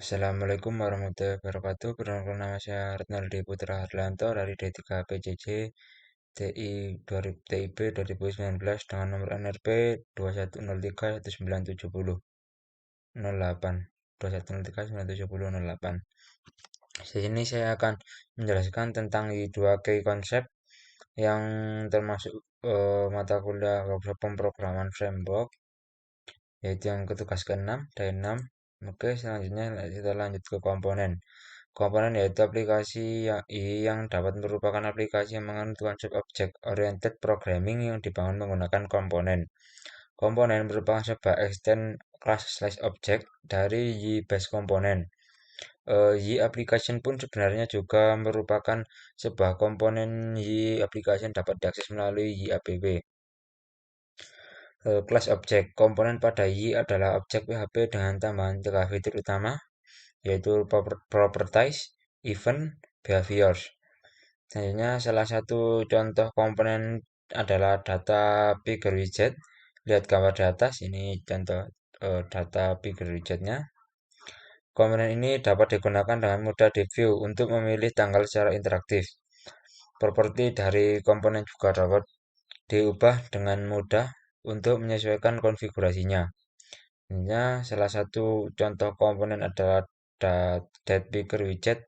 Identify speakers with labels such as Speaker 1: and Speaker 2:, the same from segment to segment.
Speaker 1: Assalamualaikum warahmatullahi wabarakatuh. Perkenalkan nama saya Retnaldi Putra Harlanto dari D3 PJJ TI 2000 TIB 2019 dengan nomor NRP 2103197008 2103197008. Di sini saya akan menjelaskan tentang dua key konsep yang termasuk mata kuliah workshop pemrograman framework, yaitu yang tugas ke-6 dari 6. Oke, selanjutnya kita lanjut ke komponen. Komponen yaitu aplikasi yang dapat merupakan aplikasi yang mengandung konsep object oriented programming yang dibangun menggunakan komponen. Komponen merupakan sebuah extend class/object dari Y-base komponen. Y application pun sebenarnya juga merupakan sebuah komponen Y application dapat diakses melalui Y app. Kelas objek komponen pada Y adalah objek PHP dengan tambahan 3 fitur utama, yaitu properties, event, behaviors. Selanjutnya, salah satu contoh komponen adalah data figure widget. Lihat gambar di atas, ini contoh data figure widgetnya. Komponen ini dapat digunakan dengan mudah di view untuk memilih tanggal secara interaktif. Properti dari komponen juga dapat diubah dengan mudah untuk menyesuaikan konfigurasinya. Sebenarnya salah satu contoh komponen adalah date picker widget.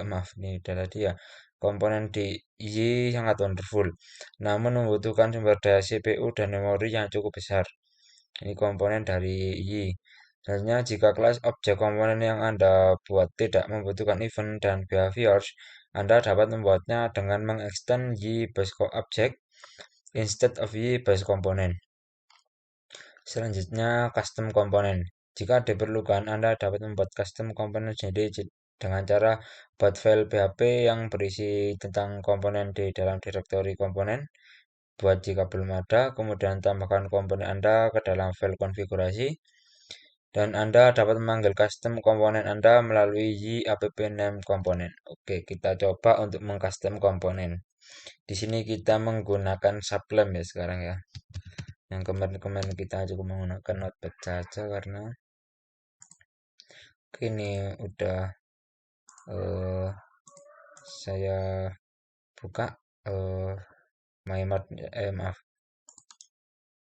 Speaker 1: Maaf, ini adalah dia. Komponen di Y sangat wonderful, namun membutuhkan sumber daya CPU dan memori yang cukup besar. Ini komponen dari Y. Selanjutnya, jika kelas objek komponen yang Anda buat tidak membutuhkan event dan behaviors, Anda dapat membuatnya dengan mengextend Y-base object instead of Y-base component. Selanjutnya, custom komponen. Jika diperlukan, Anda dapat membuat custom komponen sendiri dengan cara buat file PHP yang berisi tentang komponen di dalam direktori komponen. Buat jika belum ada, kemudian tambahkan komponen Anda ke dalam file konfigurasi. Dan Anda dapat memanggil custom komponen Anda melalui y-app-name komponen. Oke, kita coba untuk mengcustom komponen. Di sini kita menggunakan Sublime ya sekarang ya. Yang kemarin-kemarin kita cukup menggunakan Notepad saja karena ini udah uh, saya buka uh, maaf,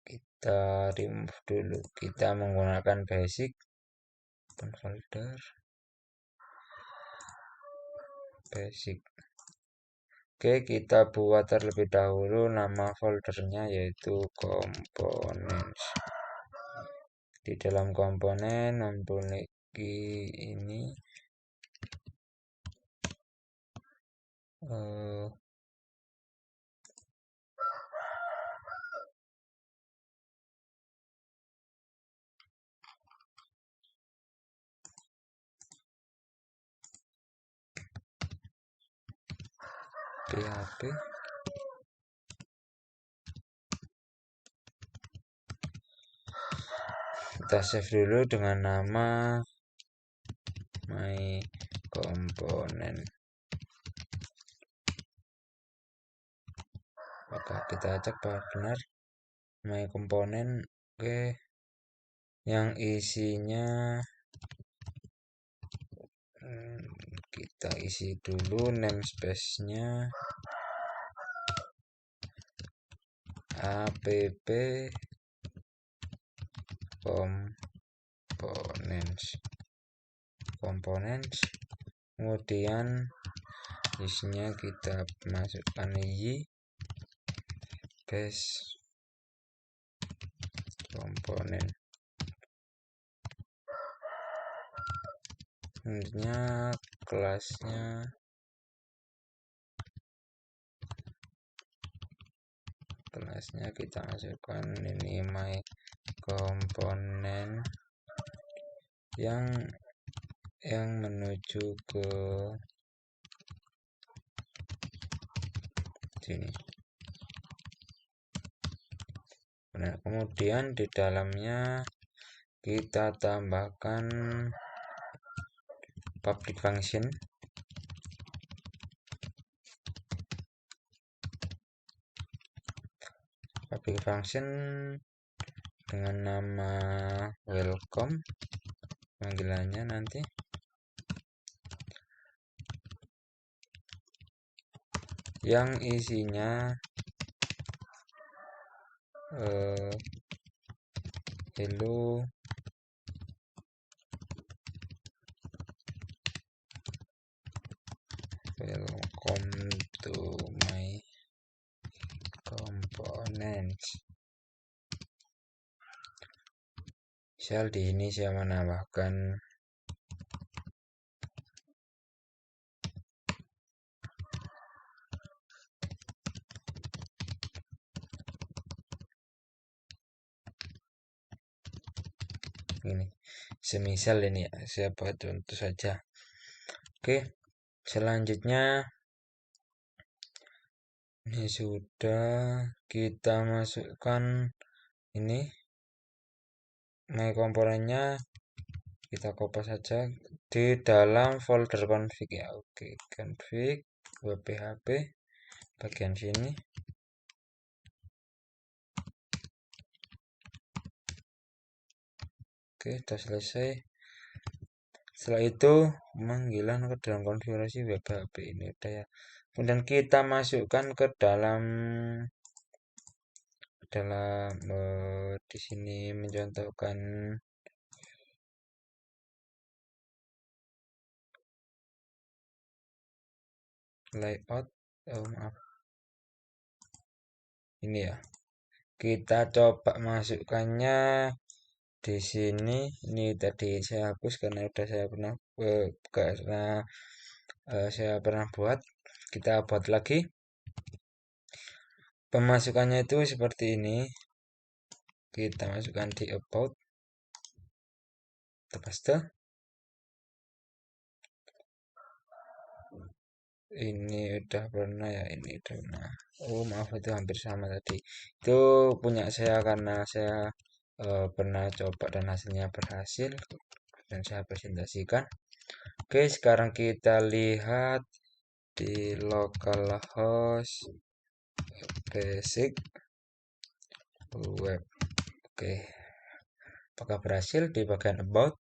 Speaker 1: kita remove dulu. Kita menggunakan basic open folder basic. Oke, kita buat terlebih dahulu nama foldernya yaitu components. Di dalam komponen memiliki ini PHP kita save dulu dengan nama my component. Maka kita cek apakah benar my component. Oke, yang isinya kita isi dulu namespace-nya app components, kemudian isinya kita masukkan y base komponen. Selanjutnya kelasnya kita masukkan ini my component yang menuju ke sini. Nah, kemudian di dalamnya kita tambahkan public function dengan nama welcome panggilannya nanti. yang isinya hello welcome to my components. Misal di ini saya menambahkan ini, semisal ini ya, saya buat contoh saja. Oke, selanjutnya ini sudah kita masukkan ini my komponennya, kita copy saja di dalam folder config ya. Oke, config web-php bagian sini. Oke, sudah selesai. Setelah itu pemanggilan ke dalam konfigurasi web PHP ini udah ya. Kemudian kita masukkan ke dalam di sini mencontohkan layout. Maaf. Ini ya. Kita coba masukkannya di sini. Ini tadi saya hapus karena udah saya pernah saya pernah buat. Kita buat lagi. Pemasukannya itu seperti ini. Kita masukkan di about. Kita paste. Ini udah pernah ya, ini udah pernah. Oh maaf, itu hampir sama tadi. Itu punya saya karena saya pernah coba dan hasilnya berhasil dan saya presentasikan. Oke, sekarang kita lihat di localhost basic web. Oke, apakah berhasil di bagian about?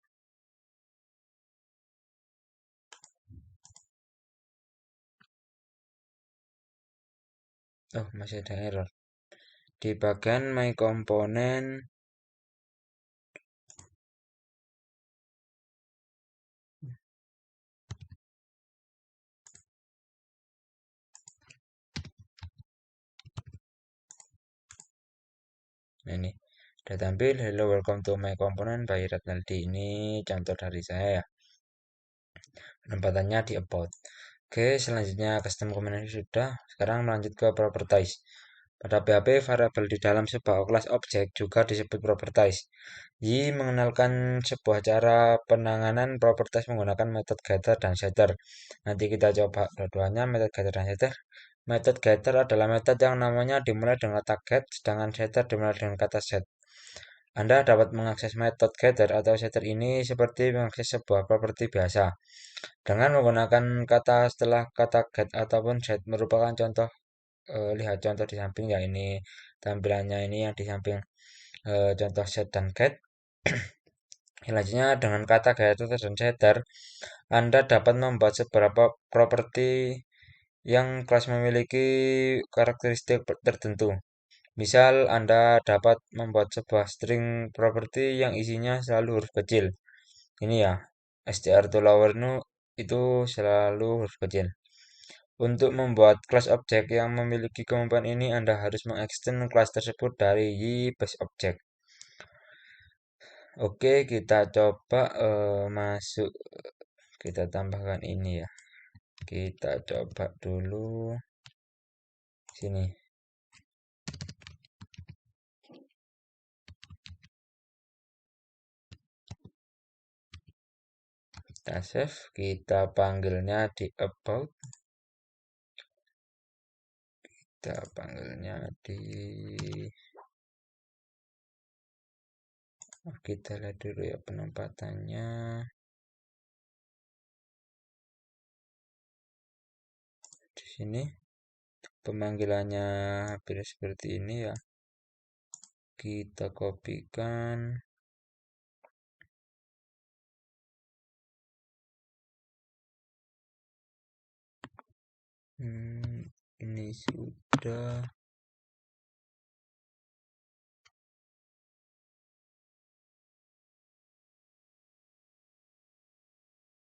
Speaker 1: Oh, masih ada error. Di bagian my component ini sudah tampil hello welcome to my component by Ratnaldi. Ini contoh dari saya ya. Penempatannya di about. Oke, selanjutnya custom combination sudah. Sekarang melanjut ke properties. Pada PHP, variabel di dalam sebuah kelas objek juga disebut properties. Yi mengenalkan sebuah cara penanganan properties menggunakan metode getter dan setter. Nanti kita coba dua-duanya, metode getter dan setter. Metode getter adalah metode yang namanya dimulai dengan kata get, sedangkan setter dimulai dengan kata set. Anda dapat mengakses metode getter atau setter ini seperti mengakses sebuah properti biasa. Dengan menggunakan kata setelah kata get ataupun set merupakan contoh, lihat contoh di samping ya, ini tampilannya ini yang di samping contoh set dan get. Selanjutnya dengan kata getter dan setter, Anda dapat membuat beberapa properti yang kelas memiliki karakteristik tertentu. Misal, Anda dapat membuat sebuah string property yang isinya selalu huruf kecil. Ini ya, str to lower itu selalu huruf kecil. Untuk membuat kelas objek yang memiliki kemampuan ini, Anda harus mengekstend kelas tersebut dari base object. Oke, kita coba masuk. Kita tambahkan ini ya. Kita coba dulu sini. Kita save, kita panggilnya di about. Kita panggilnya di kita lihat dulu ya penempatannya. Di sini pemanggilannya hampir seperti ini ya. Kita kopikan. ini sudah.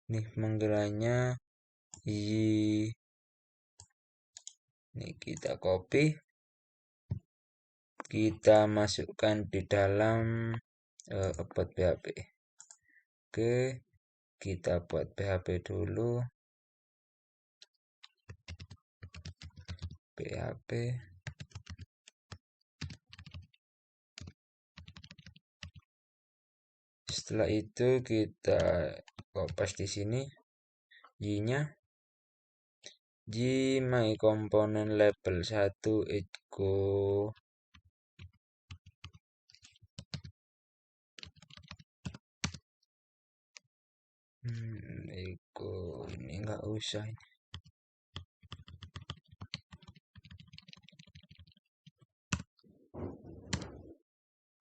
Speaker 1: Nih panggilannya yi. Ini kita copy, kita masukkan di dalam about PHP. Oke, kita buat PHP dulu. PHP. Setelah itu kita kopas di sini y-nya. Y my komponen label 1 echo echo ini enggak usah ini.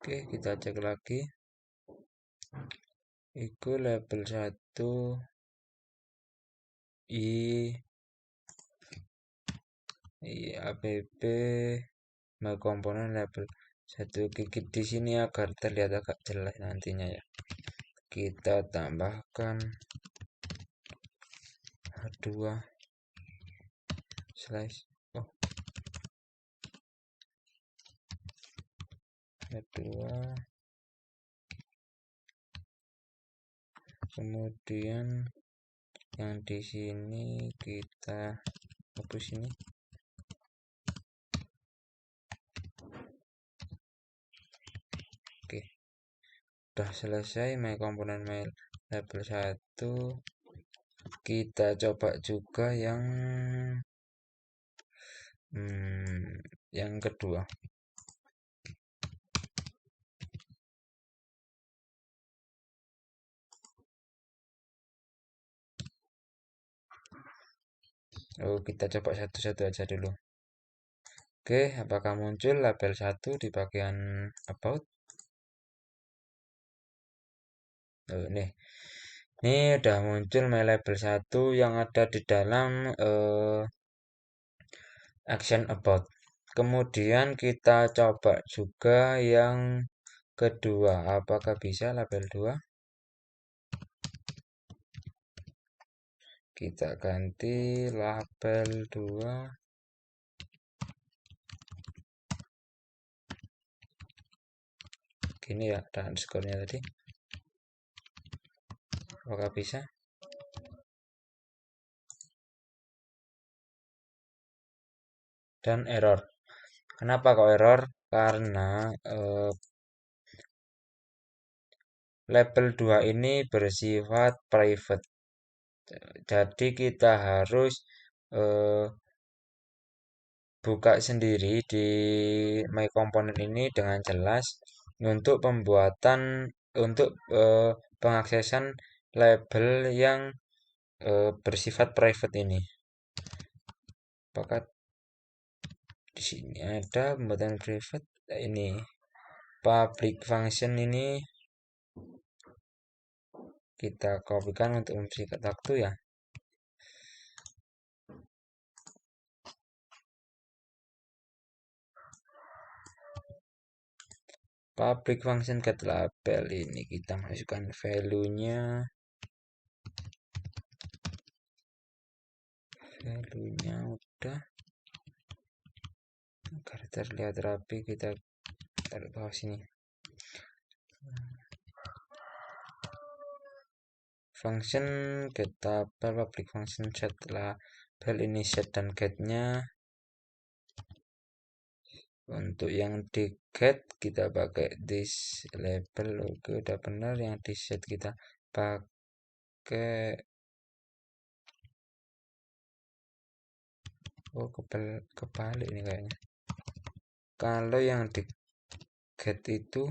Speaker 1: Oke, kita cek lagi. Echo label 1 app my komponen label 1 gigit di sini agar terlihat agak jelas nantinya ya. Kita tambahkan H2 slice H2, kemudian yang di sini kita hapus ini. Oke, udah selesai my komponen my label 1. Kita coba juga yang kedua. Kita coba satu-satu aja dulu. Oke, apakah muncul label 1 di bagian about? Nih. Ini udah muncul my label 1 yang ada di dalam action about. Kemudian kita coba juga yang kedua. Apakah bisa label 2? Kita ganti label 2. Gini ya, ada underscore-nya tadi. Apakah bisa? Dan error. Kenapa kok error? Karena label 2 ini bersifat private. Jadi kita harus buka sendiri di my component ini dengan jelas untuk pengaksesan label yang bersifat private ini. Apakah di sini ada pembuatan private? Ini public function ini kita kopikan untuk mempersingkat waktu ya. Public function get label ini kita masukkan value-nya udah, agar terlihat rapi kita taruh bawah sini. Function get label public function set label ini set dan get-nya. Untuk yang di get kita pakai this label. Oke, udah benar. Yang di set kita pakai kebalik ini kayaknya. Kalau yang di get itu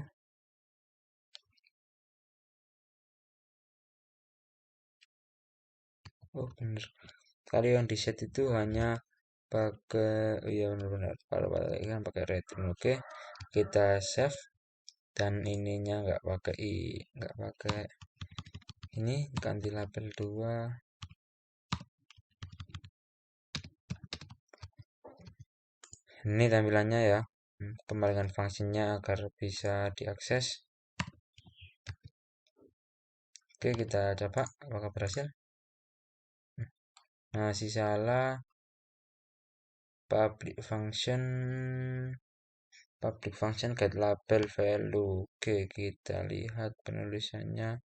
Speaker 1: benar. Kalau yang di set itu hanya pakai iya benar-benar. Kalau kan pakai return. Oke, kita save dan ininya nggak pakai ini, ganti label 2. Ini tampilannya ya. Kembalikan fungsinya agar bisa diakses. Oke, kita coba apakah berhasil. Masih salah. Public function get label value. Oke, kita lihat penulisannya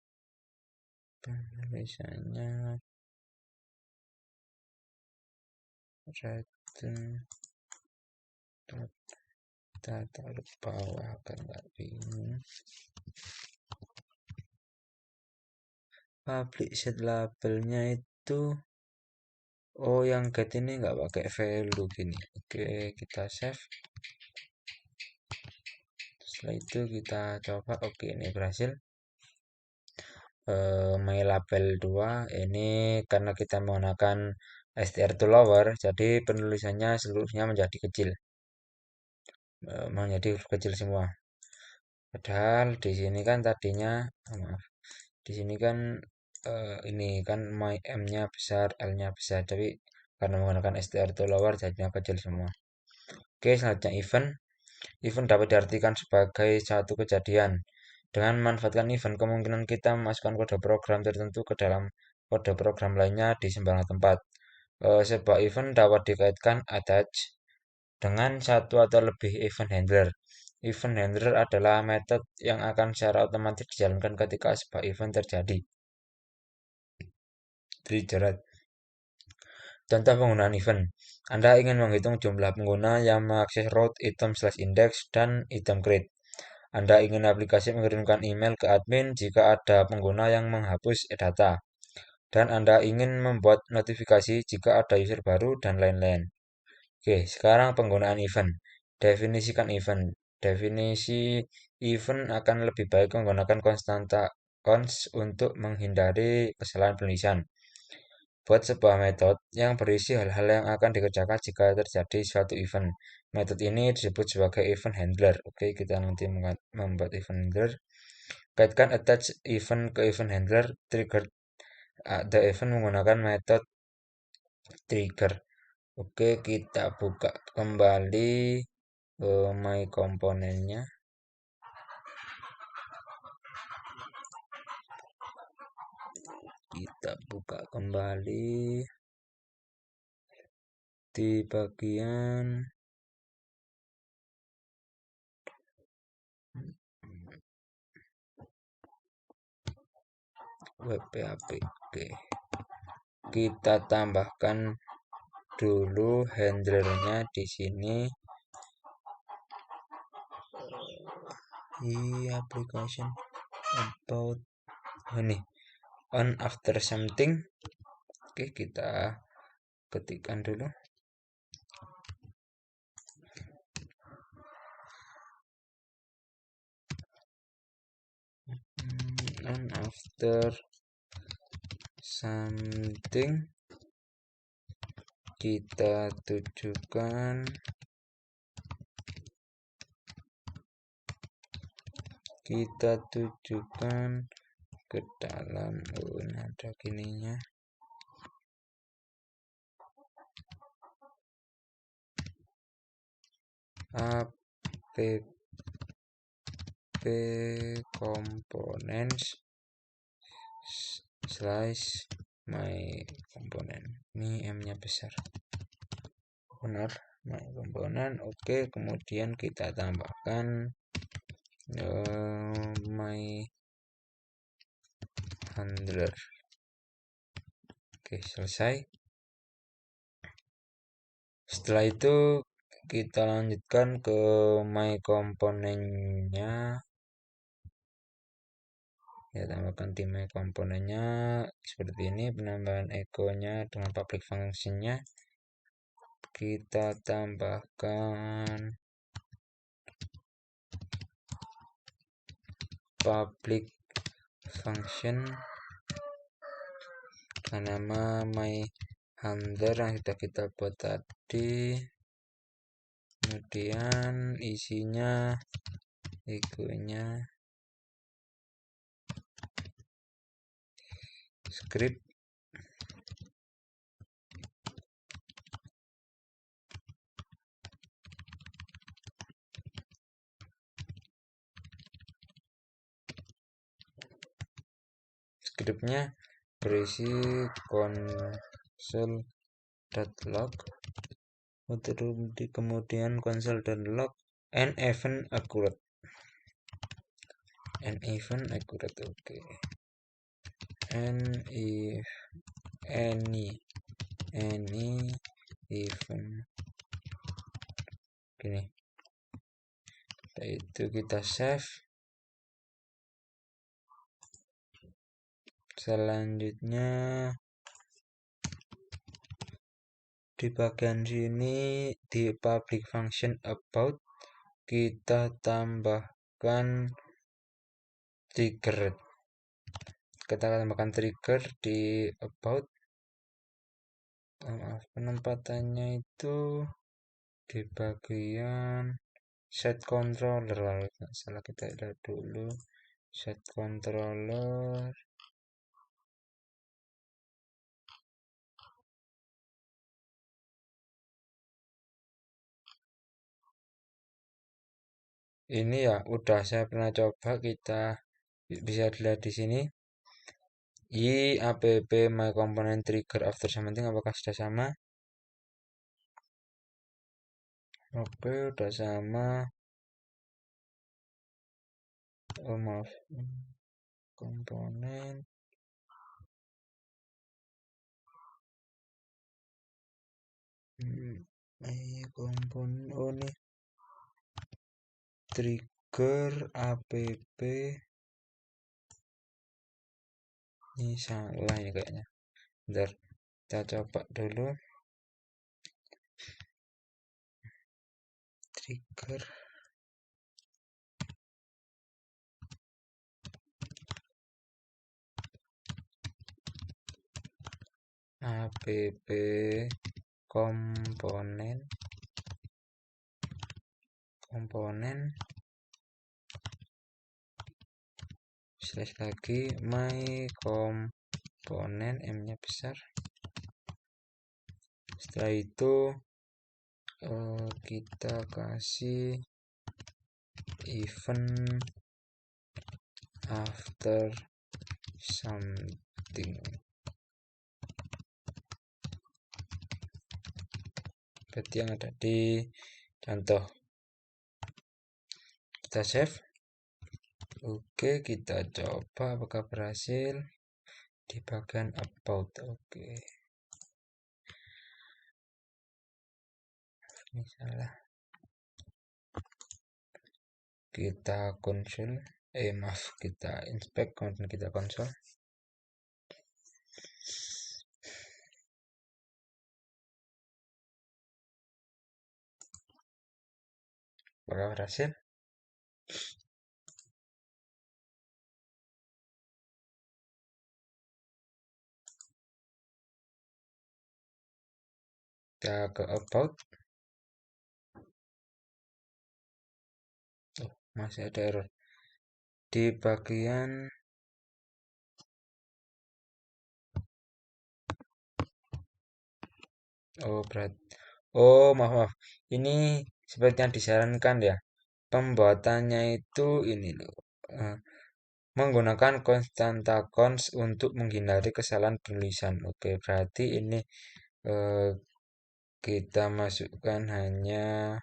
Speaker 1: return kita taruh bawah agar nggak bingung. Public set labelnya itu yang get ini nggak pakai value gini. Oke, kita save. Setelah itu kita coba. Oke, ini berhasil. My label 2 ini karena kita menggunakan str to lower, jadi penulisannya seluruhnya menjadi kecil, menjadi huruf kecil semua. Padahal di sini kan tadinya, maaf, di sini kan ini kan my m-nya besar, l-nya besar, tapi karena menggunakan str to lower jadinya kecil semua. Oke, selanjutnya event. Event dapat diartikan sebagai satu kejadian. Dengan memanfaatkan event, kemungkinan kita memasukkan kode program tertentu ke dalam kode program lainnya di sembarang tempat. Sebuah event dapat dikaitkan attach dengan satu atau lebih event handler. Event handler adalah metode yang akan secara otomatis dijalankan ketika sebuah event terjadi. Contoh penggunaan event. Anda ingin menghitung jumlah pengguna yang mengakses route item/index dan item create. Anda ingin aplikasi mengirimkan email ke admin jika ada pengguna yang menghapus data. Dan Anda ingin membuat notifikasi jika ada user baru dan lain-lain. Oke, sekarang penggunaan event. Definisikan event. Definisi event akan lebih baik menggunakan konstanta const untuk menghindari kesalahan penulisan. Buat sebuah metode yang berisi hal-hal yang akan dikerjakan jika terjadi suatu event. Metode ini disebut sebagai event handler. Oke, kita nanti membuat event handler. Kaitkan attach event ke event handler. Trigger the event menggunakan metode trigger. Oke, kita buka kembali my komponennya. Kita buka kembali di bagian web PHP. Oke, kita tambahkan dulu handlernya di sini. Application about ini on after something. Oke, kita ketikkan dulu. On after something kita tujukan ke dalam ada gininya. App components / my component. Ini m-nya besar. Benar, my component. Oke, kemudian kita tambahkan my handler. Oke, selesai. Setelah itu kita lanjutkan ke my komponennya. Ya, tambahkan di my komponennya seperti ini, penambahan echo-nya dengan public function-nya. Kita tambahkan public function dengan nama my handler yang sudah kita buat tadi. Kemudian isinya echo-nya script Scriptnya berisi console.log, kemudian console.log and event accurate. Oke. And if any event gini, itu kita save. Selanjutnya di bagian sini di public function about kita tambahkan trigger. Kita tambahkan trigger di about. Penempatannya itu di bagian set controller. Kalau nggak salah kita lihat dulu set controller. Ini ya udah saya pernah coba, kita bisa dilihat di sini. App my component trigger after something, apakah sudah sama? Oke, udah sama. Oh maaf, komponen komponen nih trigger app ini salah ya kayaknya. Bentar, kita coba dulu. Trigger app komponen slash lagi my komponen, M-nya besar. Setelah itu kita kasih event after something. Berarti yang ada di contoh. Kita save. Oke, kita coba apakah berhasil di bagian about. Oke. Ini salah. Kita console. Maaf, kita inspect, kemudian kita console. Apakah berhasil? Kita ke about. Oh, masih ada error di bagian maaf, ini seperti yang disarankan ya, pembuatannya itu ini loh, menggunakan constanta cons untuk menghindari kesalahan penulisan. Oke, berarti ini kita masukkan hanya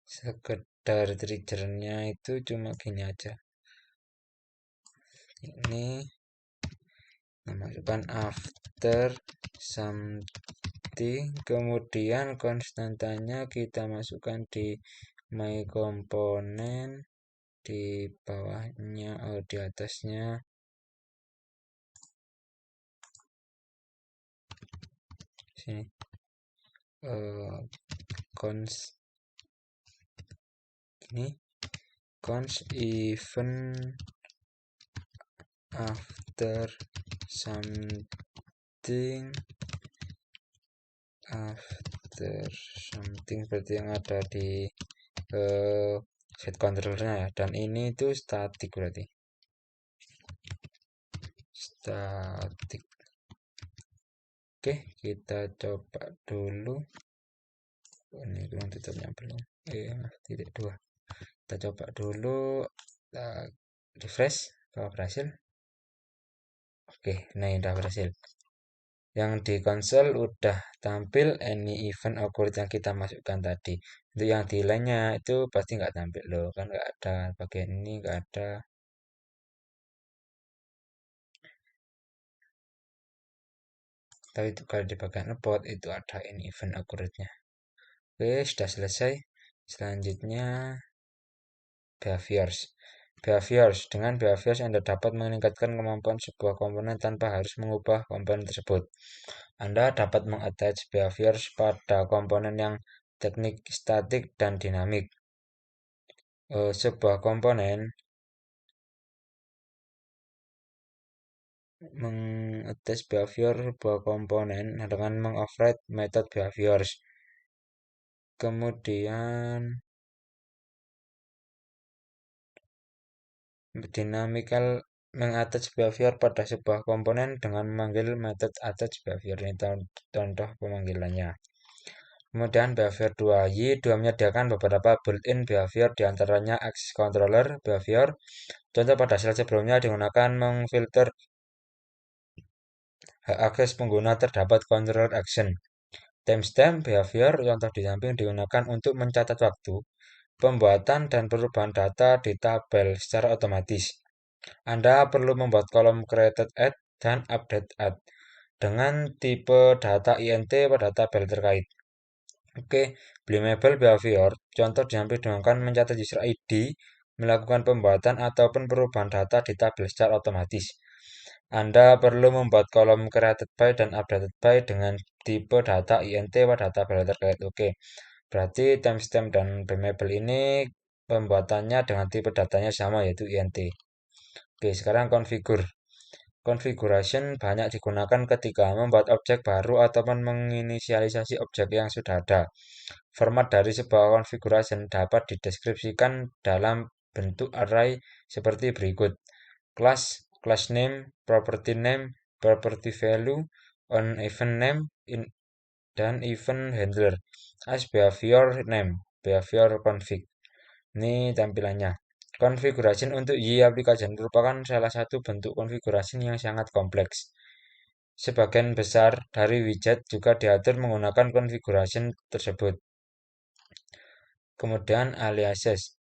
Speaker 1: sekedar triggernya itu cuma gini aja. Ini masukkan after something, kemudian konstantanya kita masukkan di my component, di bawahnya di atasnya sini cons ini cons event after something seperti yang ada di set controllernya ya, dan ini itu static, berarti static. Oke, kita coba dulu. Ini belum tutupnya belum. Titik 2. Kita coba dulu. Kita refresh Kalau berhasil? Oke, nah udah berhasil. Yang di konsol udah tampil any event occurred yang kita masukkan tadi. Untuk yang di lainnya itu pasti nggak tampil loh, kan nggak ada bagian ini nggak ada. Tapi itu kalau di bagian report itu ada any event occurred-nya. Oke, sudah selesai. Selanjutnya behaviors. Behaviors. Dengan behaviors Anda dapat meningkatkan kemampuan sebuah komponen tanpa harus mengubah komponen tersebut. Anda dapat mengattach behaviors pada komponen yang teknik, statik, dan dinamik. Sebuah komponen mengattach behavior sebuah komponen dengan mengoverride method behaviors. Kemudian dynamical mengattach behavior pada sebuah komponen dengan memanggil metode attach behavior. Ini contoh pemanggilannya. Kemudian behavior 2. Y2 menyediakan beberapa built-in behavior diantaranya access controller behavior. Contoh pada slide sebelumnya digunakan memfilter hak akses pengguna terdapat controller action. Timestamp behavior contoh di samping digunakan untuk mencatat waktu, pembuatan dan perubahan data di tabel secara otomatis. Anda perlu membuat kolom created at dan update at dengan tipe data int pada tabel terkait. Oke, blamable behavior, contoh digunakan mencatat user ID, melakukan pembuatan ataupun perubahan data di tabel secara otomatis. Anda perlu membuat kolom created by dan updated by dengan tipe data int pada tabel terkait. Oke, berarti timestamp dan blamable ini pembuatannya dengan tipe datanya sama yaitu int. Oke, sekarang configure. Configuration banyak digunakan ketika membuat objek baru ataupun menginisialisasi objek yang sudah ada. Format dari sebuah configuration dapat dideskripsikan dalam bentuk array seperti berikut. Class, class name, property value, on event name, dan event handler. As behavior name, behavior config. Ini tampilannya. Configuration untuk Y application merupakan salah satu bentuk configuration yang sangat kompleks. Sebagian besar dari widget juga diatur menggunakan configuration tersebut. Kemudian aliases.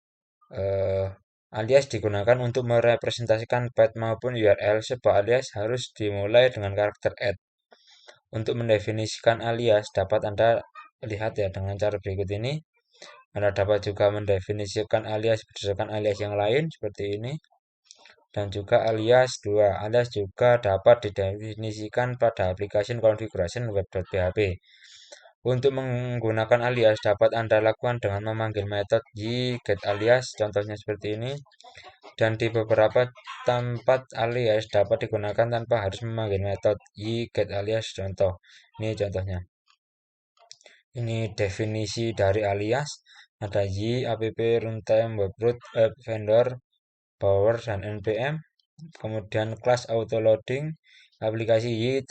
Speaker 1: Eh, alias digunakan untuk merepresentasikan path maupun URL. Sebuah alias harus dimulai dengan karakter @ Untuk mendefinisikan alias dapat Anda lihat ya dengan cara berikut ini. Anda dapat juga mendefinisikan alias berdasarkan alias yang lain seperti ini. Dan juga alias 2. Alias juga dapat didefinisikan pada application configuration web.php. Untuk menggunakan alias dapat Anda lakukan dengan memanggil metode yGetAlias, contohnya seperti ini. Dan di beberapa tempat alias dapat digunakan tanpa harus memanggil metode yGetAlias, contoh. Ini contohnya. Ini definisi dari alias. Ada y, app, runtime, webroot, app vendor, power, dan npm. Kemudian kelas autoloading. Aplikasi Y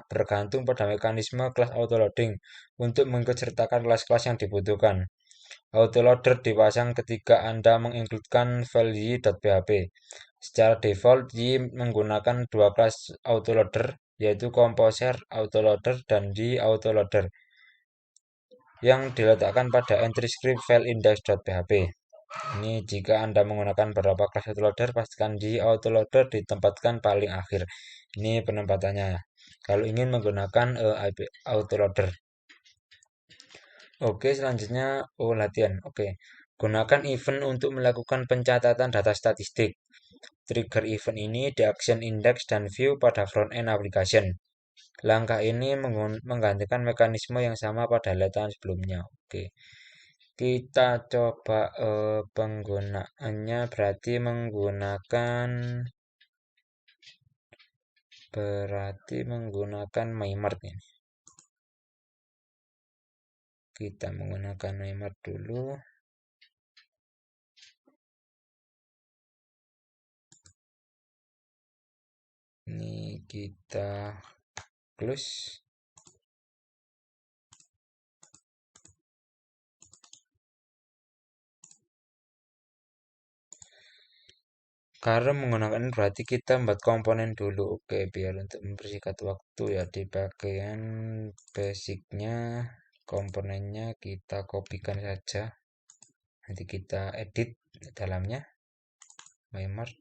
Speaker 1: bergantung pada mekanisme kelas autoloading untuk mengikutsertakan kelas-kelas yang dibutuhkan. Autoloader dipasang ketika Anda mengincludekan file y.php. Secara default, Y menggunakan dua kelas autoloader, yaitu composer autoloader dan y autoloader, yang diletakkan pada entry script file index.php. Ini jika Anda menggunakan beberapa kelas autoloader, pastikan di autoloader ditempatkan paling akhir. Ini penempatannya. Kalau ingin menggunakan autoloader. Oke, selanjutnya latihan. Oke. Gunakan event untuk melakukan pencatatan data statistik. Trigger event ini di action index dan view pada front-end application. Langkah ini menggantikan mekanisme yang sama pada letaan sebelumnya. Oke. Kita coba penggunaannya berarti menggunakan MyMart ini. Kita menggunakan MyMart dulu. Ini kita close. Karena menggunakan ini berarti kita membuat komponen dulu. Oke, biar untuk mempersingkat waktu ya di bagian basicnya komponennya kita kopikan saja. Nanti kita edit dalamnya MyMart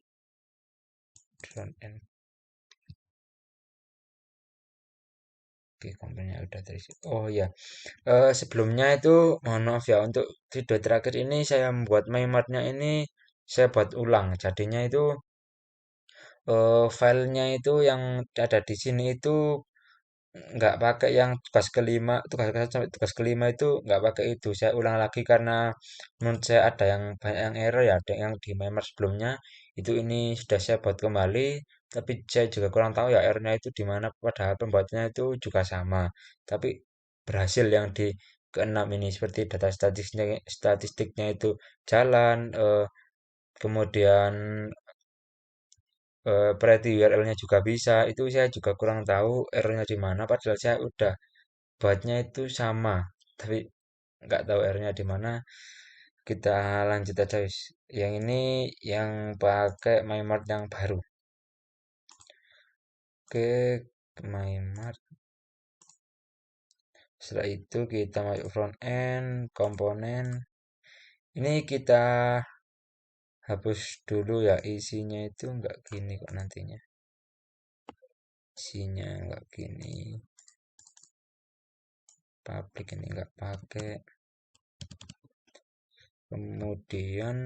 Speaker 1: frontend. Oke, komponennya udah terisi. Oh ya, sebelumnya itu mohon maaf ya untuk video terakhir ini saya membuat MyMartnya ini saya buat ulang. Jadinya itu filenya itu yang ada di sini itu nggak pakai yang tugas kelima, tugas ke sampai tugas kelima itu nggak pakai itu. Saya ulang lagi karena menurut saya ada yang banyak yang error ya, ada yang di member sebelumnya itu ini sudah saya buat kembali, tapi saya juga kurang tahu ya errornya itu di mana. Padahal pembuatannya itu juga sama, tapi berhasil yang di keenam ini seperti data statistiknya itu jalan, kemudian pretty URL-nya juga bisa. Itu saya juga kurang tahu errornya di mana. Padahal saya udah buatnya itu sama, tapi nggak tahu R-nya di mana. Kita lanjut aja wis. Yang ini yang pakai MyMart yang baru. Oke, MyMart. Setelah itu kita masuk front end, komponen. Ini kita hapus dulu ya, isinya itu nggak gini kok nantinya. Isinya nggak gini. Public ini nggak pakai. Kemudian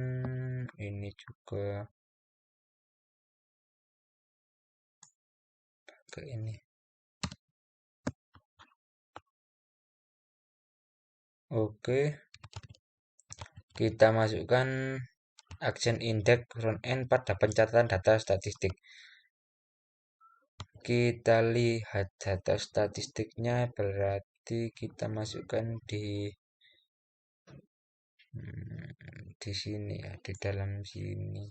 Speaker 1: ini juga ke ini. Oke, kita masukkan action index front end pada pencatatan data statistik. Kita lihat data statistiknya berarti kita masukkan di sini ya, di dalam sini.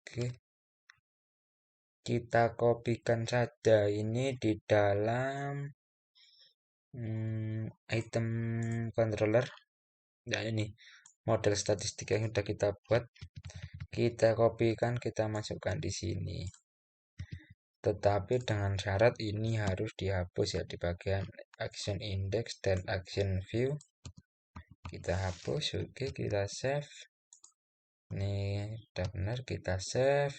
Speaker 1: Oke. Kita kopikan saja ini di dalam item controller. Nah, ini model statistik yang sudah kita buat. Kita kopikan, kita masukkan di sini. Tetapi dengan syarat ini harus dihapus ya di bagian action index dan action view. Kita hapus, oke, kita save. Ini sudah benar, kita save.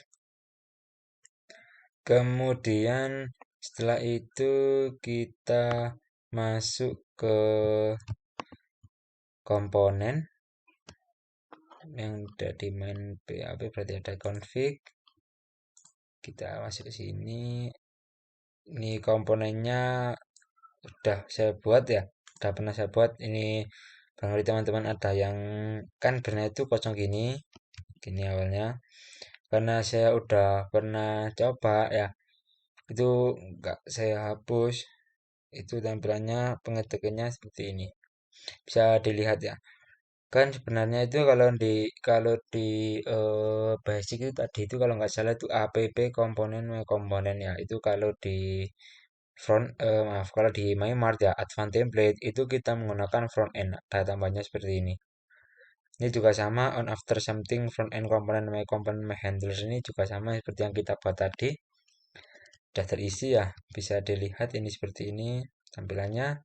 Speaker 1: Kemudian setelah itu kita masuk ke komponen yang ada di main PHP, berarti ada config. Kita masuk ke sini. Ini komponennya udah saya buat ya, udah pernah saya buat. Ini barangkali teman-teman ada yang kan benar itu kosong gini awalnya. Karena saya udah pernah coba ya, itu nggak saya hapus. Itu tampilannya pengetikannya seperti ini. Bisa dilihat ya. Kan sebenarnya itu kalau di basic itu tadi itu kalau nggak salah itu app komponen ya. Itu kalau di maaf, kalau di MyMart ya advanced template itu kita menggunakan front end. Ada tambahnya seperti ini. Ini juga sama on after something front end component my handlers ini juga sama seperti yang kita buat tadi. Sudah terisi ya. Bisa dilihat ini seperti ini tampilannya.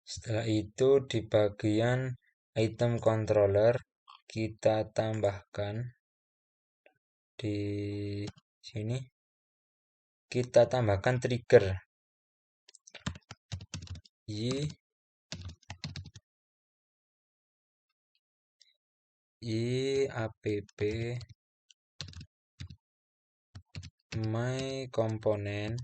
Speaker 1: Setelah itu di bagian item controller kita tambahkan di sini, kita tambahkan trigger app my component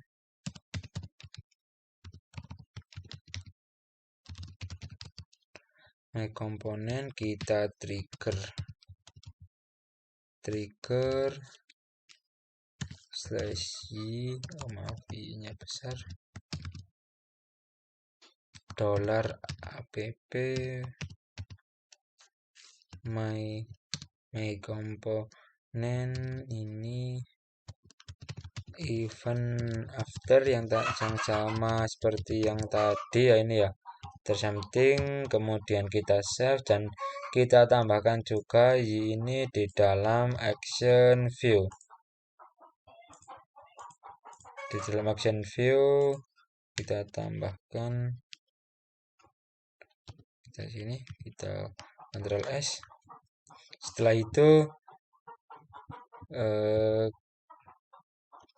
Speaker 1: kita trigger slash oh maaf i-nya besar $app my component ini event after yang sama seperti yang tadi ya, ini ya after something, kemudian kita save dan kita tambahkan juga ini di dalam action view. Di dalam action view kita tambahkan kita sini, kita Ctrl S. Setelah itu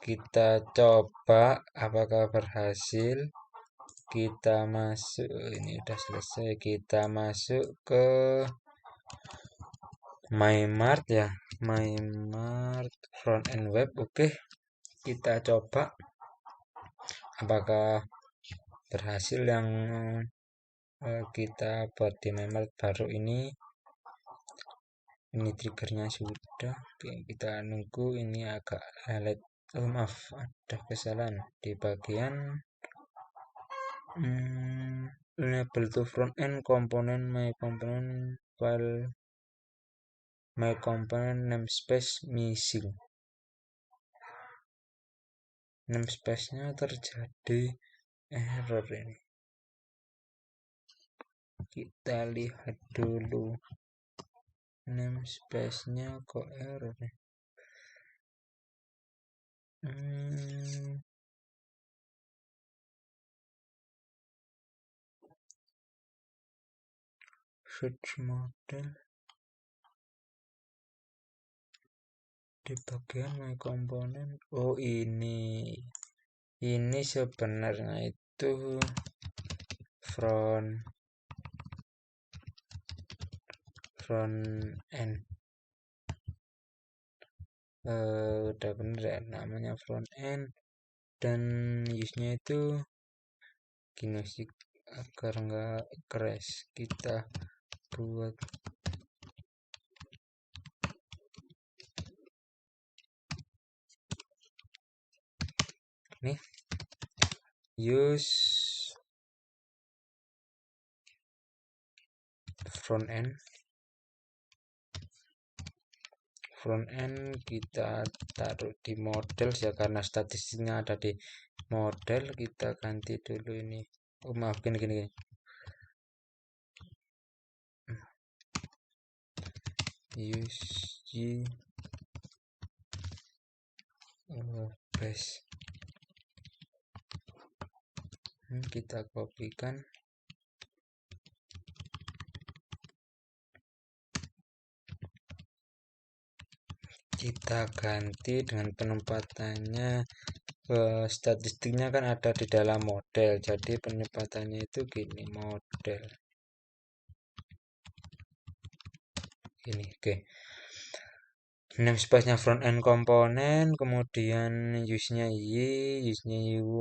Speaker 1: kita coba apakah berhasil. Kita masuk, ini udah selesai, kita masuk ke MyMart ya, MyMart front end web. Oke, kita coba apakah berhasil yang kita buat di MyMart baru ini. Ini triggernya sudah. Oke, kita nunggu ini agak highlight. Oh maaf, ada kesalahan di bagian enable to front end component my component file my component namespace missing. Namespace-nya terjadi error ini. Kita lihat dulu. Namespace-nya kok error nih. Search model di bagian my component. Oh ini sebenarnya itu front end. Udah bener ya namanya front end dan use-nya itu Kinesis agar nggak crash. Kita buat nih use front end kita taruh di model ya, karena statistiknya ada di model. Kita ganti dulu ini. Oh maaf, gini use base. Kita kopikan. Kita ganti dengan penempatannya. Statistiknya kan ada di dalam model, jadi penempatannya itu gini, model ini. Oke, namespace-nya front end komponen, kemudian use-nya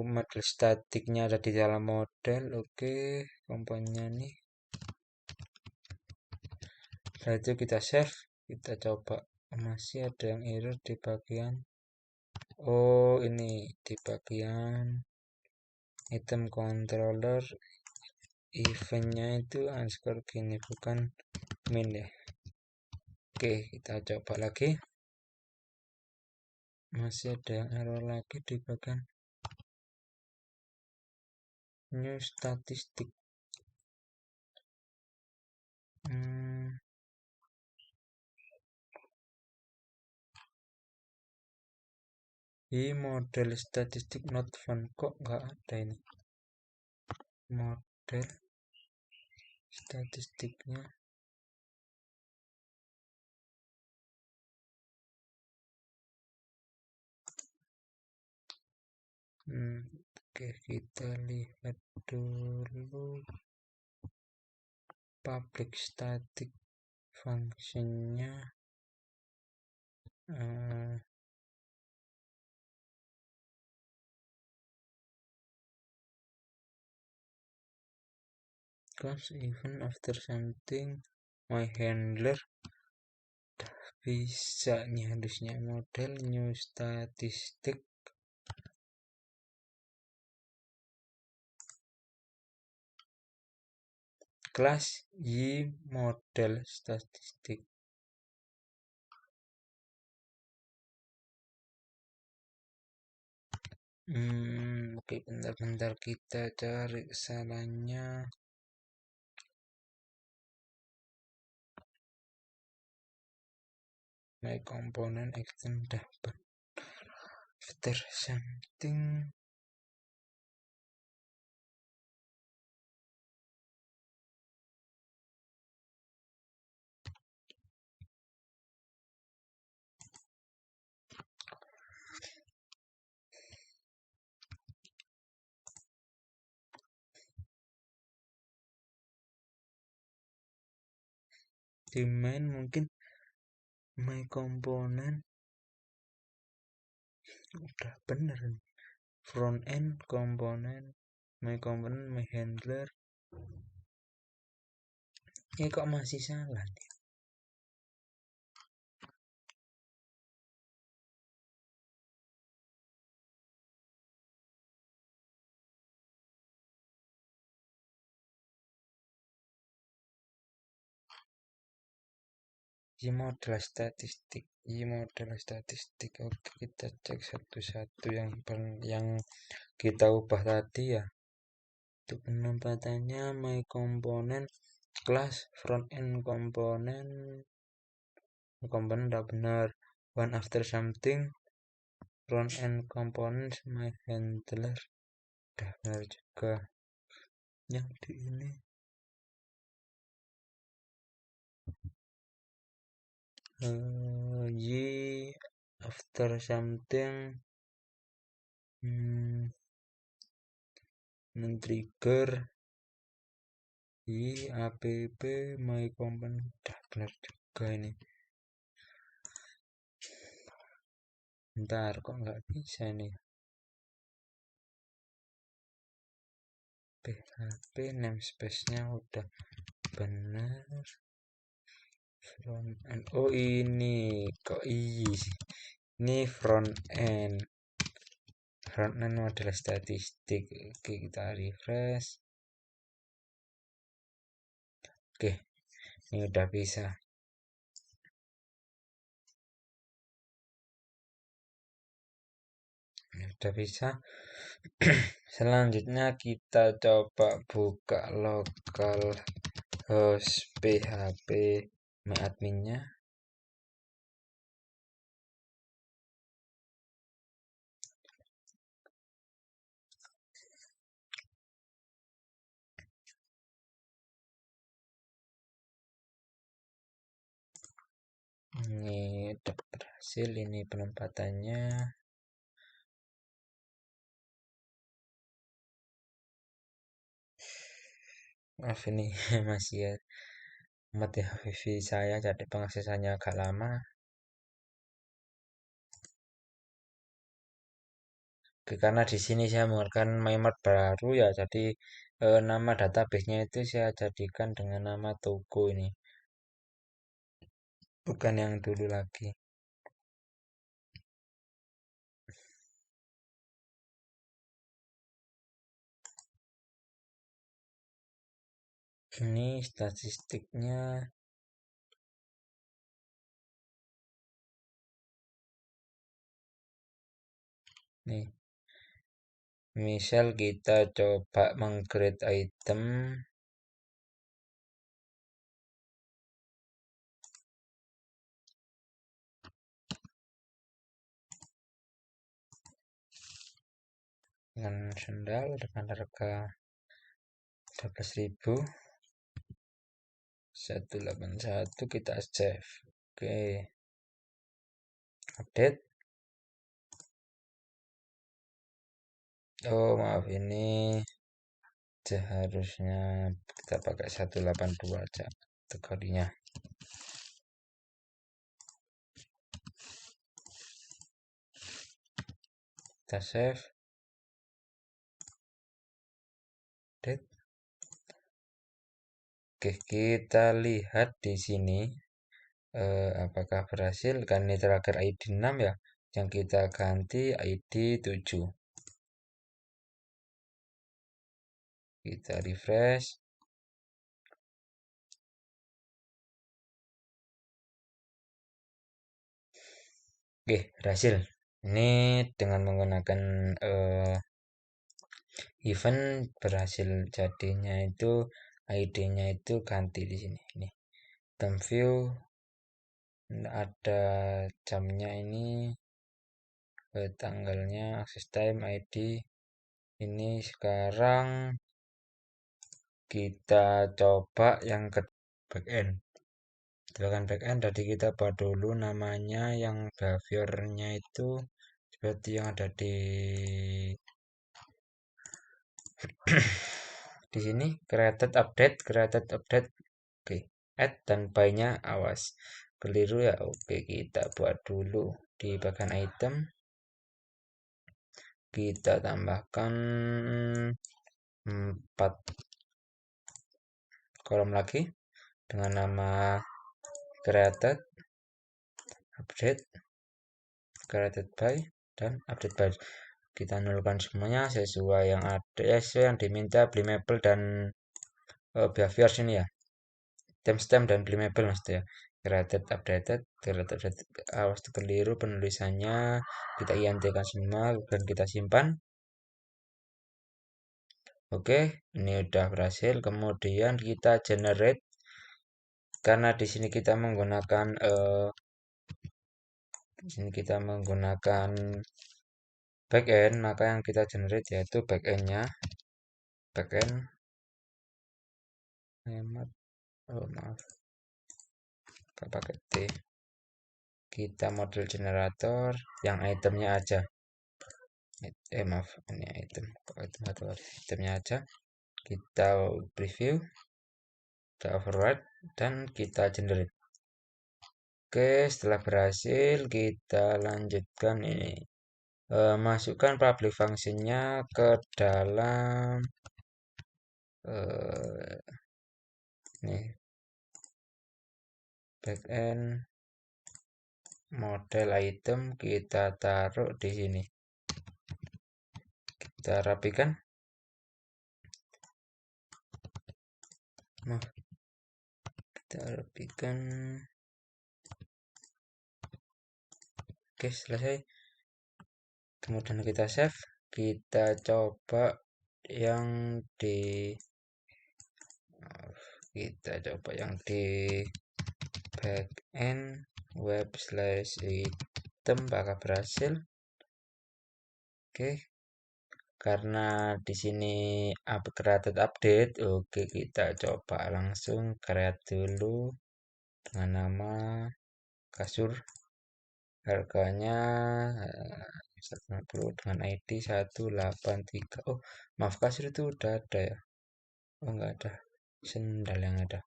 Speaker 1: model statiknya ada di dalam model. Oke, komponennya nih. Setelah itu kita save, kita coba. Masih ada yang error di bagian ini di bagian item controller, eventnya itu underscore gini, bukan min ya. Oke, kita coba lagi. Masih ada yang error lagi di bagian new statistik. Ini model statistik not found, kok nggak ada ini model statistiknya. Oke, kita lihat dulu public static functionnya. Comes even after something my handler. Bisa nih harusnya model new statistik. Kelas y model statistik. Oke, bentar-bentar kita cari kesalahannya. My component extend after something di main mungkin my component udah bener nih. Front end component my handler ini kok masih salah nih. Y model statistik. Oke, kita cek satu-satu yang kita ubah tadi ya. Untuk penempatannya my component class front end component udah benar. One after something front end component my handler udah benar juga. Yang di ini y after something men-trigger app my component udah benar juga ini. Bentar, kok nggak bisa nih. PHP namespace-nya udah benar. Front end. Oh ini kok ini front end. Front end adalah statistik. Oke, kita refresh. Oke, ini udah bisa. Udah bisa. Selanjutnya kita coba buka lokal host PHP adminnya. Ini udah berhasil, ini penempatannya. Maaf ini masih ya mati wifi saya, jadi pengaksesannya agak lama. Oke, karena di sini saya menggunakan MyMart baru ya, jadi nama database-nya itu saya jadikan dengan nama toko ini, bukan yang dulu lagi. Ini statistiknya. Nih, misal kita coba meng-create item. Dengan sendal dengan harga 12.181 kita save. Oke, update. Oh maaf, ini seharusnya kita pakai 182 aja kategorinya. Kita save. Update. Oke, kita lihat di sini apakah berhasil. Kan ini terakhir ID 6 ya, yang kita ganti ID 7. Kita refresh. Oke, berhasil. Ini dengan menggunakan event berhasil, jadinya itu ID-nya itu ganti di sini. Nih, item view ada jamnya ini, tanggalnya, access time, ID. Ini sekarang kita coba yang ke backend. Silakan backend tadi kita buat dulu namanya yang behaviornya itu seperti yang ada di di sini created update. Oke, add dan by-nya awas keliru ya. Oke, kita buat dulu di bagian item, kita tambahkan 4 kolom lagi dengan nama created update, created by, dan update by. Kita nolkan semuanya sesuai yang ada, sesuai yang diminta Blimable dan behavior sini ya, timestamp dan Blimable maksudnya. Created updated, awas keliru penulisannya, kita intikan semua dan kita simpan. Oke, ini udah berhasil. Kemudian kita generate, karena di sini kita menggunakan backend, maka yang kita generate yaitu backendnya. Backend hemat, maaf, pakai T. Kita model generator yang itemnya aja. Maaf, ini itemnya aja. Kita preview, kita override, dan kita generate. Oke, setelah berhasil kita lanjutkan ini. Masukkan public functionnya ke dalam nih backend model item, kita taruh di sini. Kita rapikan. Kita rapikan. Oke, selesai. Kemudian kita save. Kita coba yang di backend web/item apakah berhasil. Oke, karena di sini created update. Oke, kita coba langsung create dulu dengan nama kasur, harganya 150 dengan ID 183. Oh, maaf, kasur itu udah ada ya. Oh, enggak ada, sendal yang ada.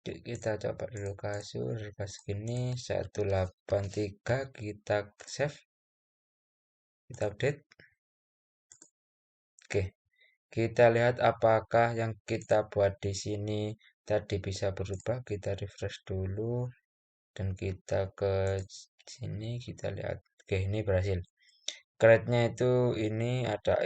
Speaker 1: Kita coba dulu kasur harga segini 183, kita save, kita update. Oke, kita lihat apakah yang kita buat di sini tadi bisa berubah. Kita refresh dulu dan kita ke sini, kita lihat. Oke, ini berhasil. Create-nya itu ini ada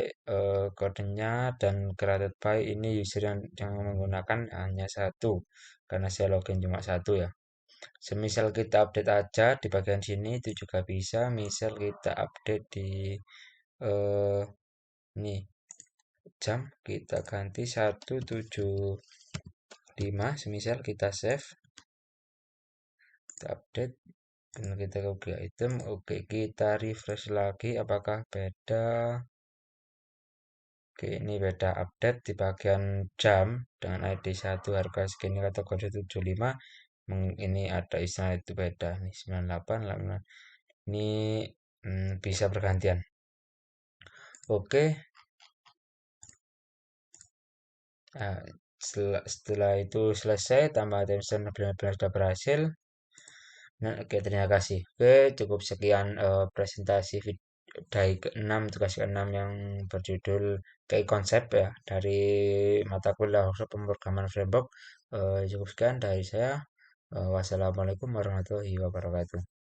Speaker 1: kodenya, dan created by ini user yang menggunakan hanya satu karena saya login cuma satu ya. Semisal kita update aja di bagian sini itu juga bisa. Misal kita update di ini jam, kita ganti 175, semisal kita save, kita update, dan kita ke item. Oke, kita refresh lagi apakah beda. Oke, ini beda, update di bagian jam dengan ID 1 harga segini kategori 75. Ini ada istilah itu beda nih 98, ini bisa bergantian. Oke, nah, setelah itu selesai, tambah timestamp benar-benar sudah berhasil. Nah, oke, terima kasih. Oke, cukup sekian presentasi dari ke-6, tugas ke-6 yang berjudul KI konsep ya, dari mata kuliah workshop pemrograman framework. Cukup sekian dari saya. Wassalamualaikum warahmatullahi wabarakatuh.